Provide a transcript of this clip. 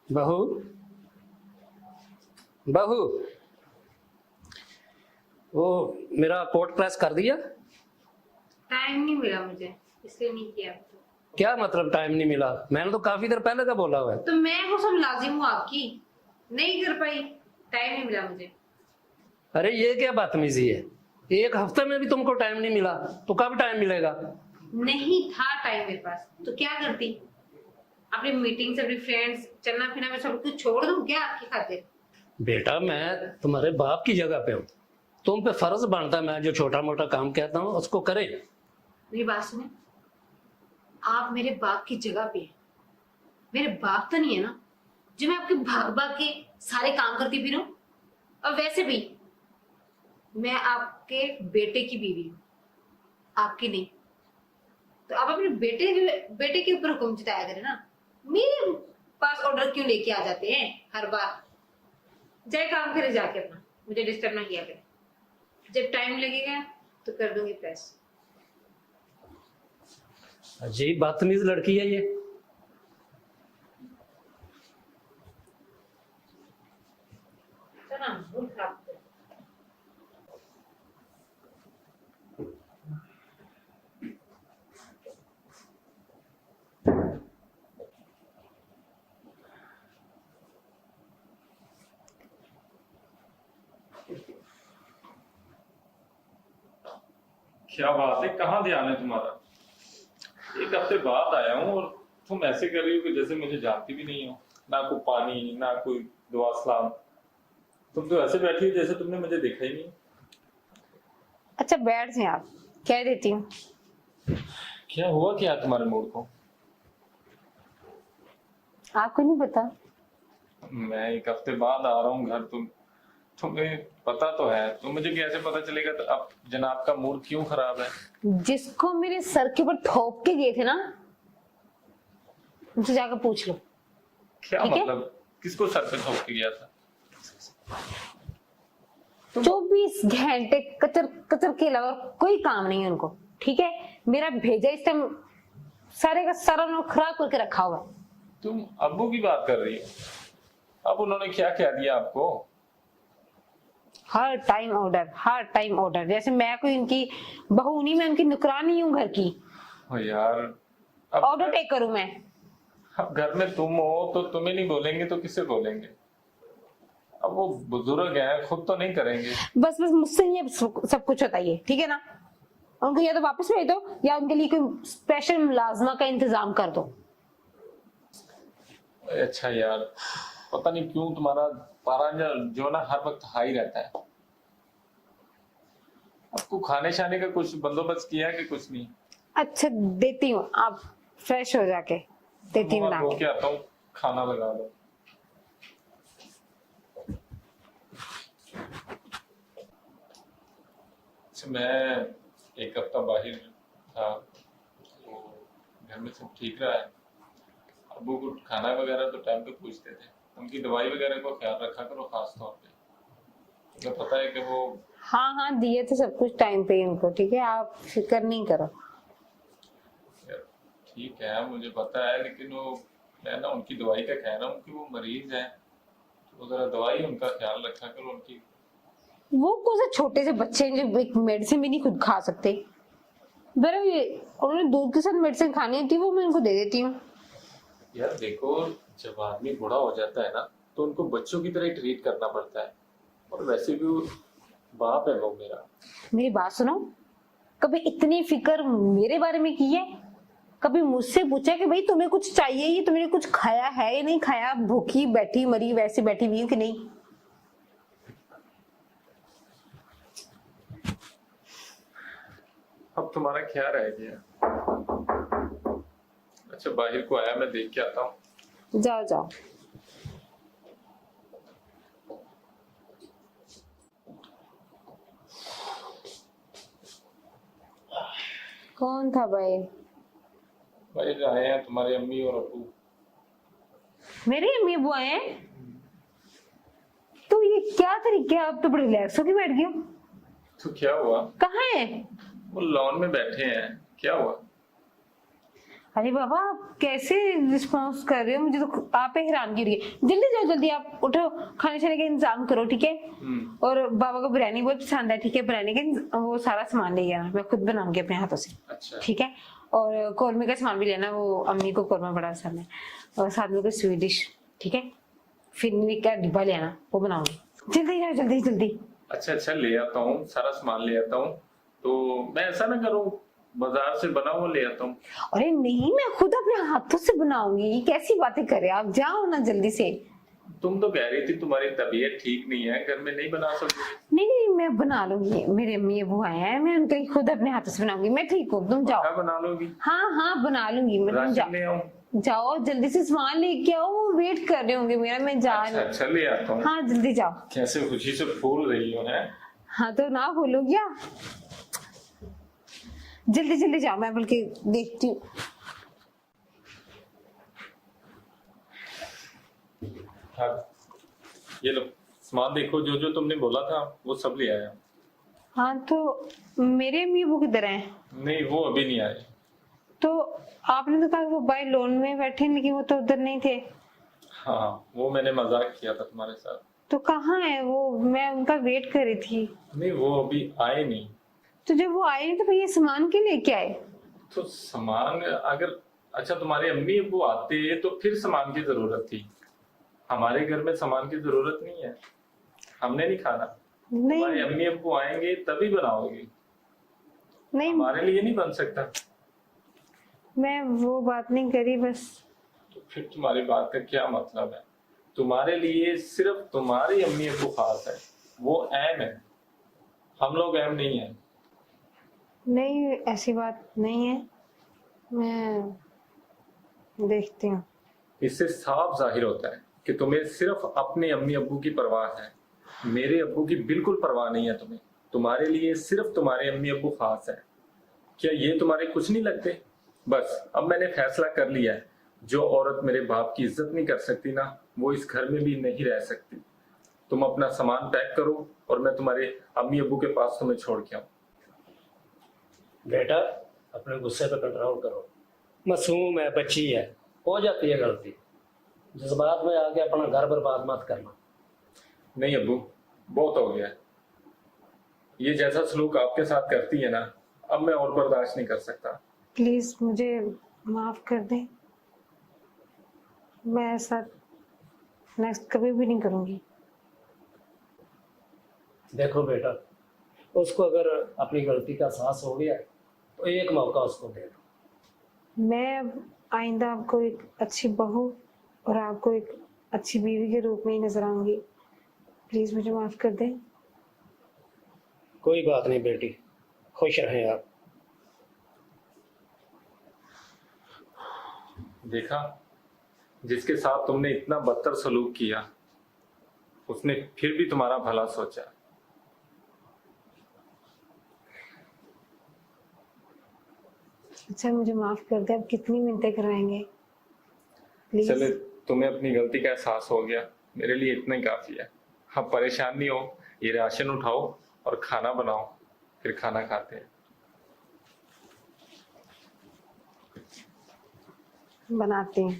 बहू बहू, वो मेरा कोट प्रेस कर दिया? टाइम नहीं मिला मुझे, इसलिए नहीं किया। क्या मतलब टाइम नहीं मिला? मैंने तो काफी देर पहले का बोला हुआ है। तो मैं वो सब लाजिम हूँ आपकी, नहीं कर पाई, टाइम नहीं मिला मुझे। अरे ये क्या बदतमीजी है? एक हफ्ते में भी तुमको टाइम नहीं मिला तो कब टाइम मिलेगा? नहीं था टाइम मेरे पास तो क्या करती? अपनी मीटिंग्स, अपनी फ्रेंड्स, चलना फिरना मैं सब कुछ छोड़ दूं क्या आपकी खातिर? बेटा मैं तुम्हारे बाप की जगह पे हूँ, तुम पे फर्ज बनता है मैं जो छोटा मोटा काम कहता हूँ उसको करे। मेरी बात सुने, आप मेरे बाप की जगह पे हैं। मेरे बाप तो नहीं है ना जो मैं आपके भाग भाग के सारे काम करती फिरूं। और वैसे भी मैं आपके बेटे की बीवी हूँ, आपकी नहीं। तो आप अपने बेटे के ऊपर हुक्म जताया करें ना, मेरे पास ऑर्डर क्यों लेके आ जाते हैं हर बार? जाए काम करे जाके अपना, मुझे डिस्टर्ब ना किया करें। जब टाइम लगेगा तो कर दूंगी प्रेस। अजीब बदतमीज लड़की है ये। चला मूड खराब कर। क्या बात है, कहाँ ध्यान है तुम्हारा? एक हफ्ते बाद आया हूँ और तुम ऐसे कर रही हो कि जैसे मुझे जानती भी नहीं हो। ना कोई पानी, ना कोई दुआ सलाम। तुम तो ऐसे बैठी हो जैसे तुमने मुझे देखा ही नहीं। अच्छा बैठ जाए, आप कह देती हूँ। क्या हुआ क्या तुम्हारे मूड को? आपको नहीं पता? मैं एक हफ्ते बाद आ रहा हूँ घर। तुम्हें पता तो है, तो मुझे कैसे पता चलेगा तो अब जनाब का मूड क्यों खराब है? जिसको मेरे सर के ऊपर ठोक के गए थे ना, उनसे जाकर पूछ लो। क्या ठीक है? मतलब? किसको सर पे ठोक के गया था? 24 घंटे कचर कचर के अलावा कोई काम नहीं है उनको। ठीक है, मेरा भेजा इस टाइम सारे का सारा उन्होंने खराब करके रखा हुआ है। तुम अब्बू की बात कर रही हो? अब उन्होंने क्या क्या दिया आपको? हर टाइम ऑर्डर, हर टाइम ऑर्डर। जैसे मैं कोई उनकी बहू नहीं, मैं उनकी नुकरानी हूँ घर की। ओ यार, ऑर्डर टेक करूँ मैं? अब घर में तुम हो तो तुम्हें नहीं बोलेंगे तो किसे बोलेंगे? अब वो बुजुर्ग हैं, खुद तो नहीं करेंगे। बस बस मुझसे ये सब कुछ बताइए, ठीक है ना? उनको या तो वापस भेज दो या उनके लिए कोई स्पेशल मुलाजमा का इंतजाम कर दो। अच्छा यार, पता नहीं क्यों तुम्हारा पारा जो ना हर वक्त हाई रहता है। आपको खाने शाने का कुछ बंदोबस्त किया है कि कुछ नहीं? अच्छा देती हूँ, आप फ्रेश हो जाके देती हूँ मैं ना। के आता हूँ, खाना लगा दो। अच्छा, मैं एक हफ्ता बाहर था तो घर में सब ठीक रहा है। अब्बू को खाना वगैरह तो टाइम पे पूछते थे, उनकी दवाई वगैरह को ख्याल रखा करो खास तौर पे। तुम्हें पता है कि वो हाँ हाँ दिए थे सब कुछ टाइम पे उनको, ठीक है, आप फिक्र नहीं करो। यार, ठीक है मुझे पता है, लेकिन वो मैं ना उनकी दवाई का कह रहा हूँ कि वो मरीज है, तो जरा दवाई उनका ख्याल रखा करो उनकी। वो कौन से छोटे से बच्चे हैं जो एक मेडिसिन भी नहीं खुद खा सकते? बरं ये उन्होंने दूध के साथ मेडिसिन खानी होती है, वो मैं उनको दे देती हूँ। यार देखो, जब आदमी बूढ़ा हो जाता है ना तो उनको बच्चों की तरह ही ट्रीट करना पड़ता है। और वैसे भी वो बाप है वो मेरा। मेरी बात सुनो, कभी इतनी फिक्र मेरे बारे में की है? कभी मुझसे पूछा कि भाई तुम्हें कुछ चाहिए, ये तुमने कुछ खाया है या नहीं खाया? भूखी बैठी मरी वैसे बैठी हुई हूँ कि नहीं? अब तुम्हारा क्या रह गया? अच्छा बाहर को आया, मैं देख के आता हूँ। जाओ जाओ। कौन था भाई? भाई आए हैं तुम्हारे अम्मी और अब्बू। मेरे अम्मी अब्बू आए हैं? तो ये क्या तरीका है, अब तो बड़े रिलैक्स होके बैठ गए हो। तो क्या हुआ? कहाँ है? वो लॉन में बैठे हैं, क्या हुआ? अरे बाबा आप कैसे रिस्पॉन्स कर रहे हो, मुझे तो आप पे हैरानगी हो रही है। जल्दी जाओ, जल्दी आप उठो, खाने शाने का इंतजाम करो, ठीक है। और बाबा को बिरयानी बहुत पसंद है, ठीक है, बिरयानी का वो सारा सामान ले आना, मैं खुद बनाऊंगी अपने हाथों से। अच्छा। ठीक है। और कौरमे का सामान भी लेना, वो अम्मी को कौरमा बड़ा पसंद है। और साथ में कोई स्वीट डिश, ठीक है। फिरनी का डिब्बा ले आना, वो बनाऊंगी। जल्दी जाओ, जल्दी जल्दी। अच्छा ले आता हूँ, सारा सामान ले आता हूँ। तो मैं ऐसा ना करूँ, बाजार से बना हुआ ले आता हूँ। अरे नहीं, मैं खुद अपने हाथों से बनाऊंगी। ये कैसी बातें कर रहे हैं आप, जाओ ना जल्दी से। तुम तो कह रही थी तुम्हारी तबीयत ठीक नहीं है, घर में नहीं बना सकती। नहीं नहीं, मैं बना लूंगी, मेरे अम्मी अबू आए हैं, मैं उनके लिए खुद अपने हाथों से बनाऊंगी। मैं ठीक हूँ, तुम जाओ। क्या बना लोगी? हाँ हाँ बना लूंगी मैं, तुम राशन ले जाओ। आऊं? जाओ जल्दी से सामान लेके आओ, वो वेट कर रहे होंगे मेरा, मैं जा रही हूँ। अच्छा ले आता हूँ। हाँ जल्दी जाओ। कैसे खुशी से फूल रही हो है। हाँ तो ना भूलो क्या, जल्दी जल्दी जाओ, मैं बल्कि देखती हूँ। हाँ ये लो सामान, देखो जो जो तुमने बोला था वो सब ले आया। हाँ तो मेरे अम्मी अबू किधर हैं? नहीं वो अभी नहीं आए। तो आपने तो कहा वो बाय लोन में बैठे, लेकिन वो तो उधर नहीं थे। हाँ वो मैंने मजाक किया था तुम्हारे साथ। तो कहाँ है वो, मैं उनका वेट कर रही थी। नहीं वो अभी आए नहीं। तो जब वो आए नहीं तो भैया सामान के लेके आए? तो सामान अगर, अच्छा तुम्हारे अम्मी अब्बू आते तो फिर सामान की जरूरत थी। हमारे घर में सामान की जरूरत नहीं है, हमने नहीं खाना। तुम्हारे नहीं अम्मी अब्बू आएंगे तभी बनाओगी, नहीं, हमारे लिए नहीं बन सकता। मैं वो बात नहीं करी बस। तो फिर तुम्हारी बात का क्या मतलब है? तुम्हारे लिए सिर्फ तुम्हारी अम्मी अब्बू खास है, वो अहम है, हम लोग अहम नहीं है। नहीं ऐसी बात नहीं है, मैं देखती हूँ। इससे साफ जाहिर होता है कि तुम्हें सिर्फ अपने अम्मी अब्बू की परवाह है, मेरे अब्बू की बिल्कुल परवाह नहीं है तुम्हें। तुम्हारे लिए सिर्फ तुम्हारे अम्मी अब्बू खास है। क्या ये तुम्हारे कुछ नहीं लगते? बस अब मैंने फैसला कर लिया है, जो औरत मेरे बाप की इज्जत नहीं कर सकती ना, वो इस घर में भी नहीं रह सकती। तुम अपना सामान पैक करो और मैं तुम्हारे अम्मी अब्बू के पास तुम्हें छोड़ के आऊं। बेटा अपने गुस्से पे कंट्रोल करो, मासूम है, बच्ची है, हो जाती है गलती। जज्बात में आके अपना घर बर्बाद मत करना। नहीं अब्बू, बहुत हो गया। ये जैसा सलूक आपके साथ करती है ना, अब मैं और बर्दाश्त नहीं कर सकता। प्लीज मुझे माफ कर दे, मैं ऐसा नेक्स्ट कभी भी नहीं करूंगी। देखो बेटा, उसको अगर अपनी गलती का एहसास हो गया तो एक मौका उसको दे दो। मैं अब आइंदा आपको एक अच्छी बहू और आपको एक अच्छी बीवी के रूप में ही नजर आऊंगी। प्लीज मुझे माफ कर दें। कोई बात नहीं बेटी, खुश रहें आप। देखा, जिसके साथ तुमने इतना बदतर सलूक किया उसने फिर भी तुम्हारा भला सोचा। अच्छा मुझे माफ कर दे, अब कितनी मिन्नतें करवाएंगे प्लीज। चले, तुम्हें अपनी गलती का एहसास हो गया, मेरे लिए इतना ही काफी है। अब परेशान नहीं हो, ये राशन उठाओ और खाना बनाओ, फिर खाना खाते हैं। बनाती हूँ।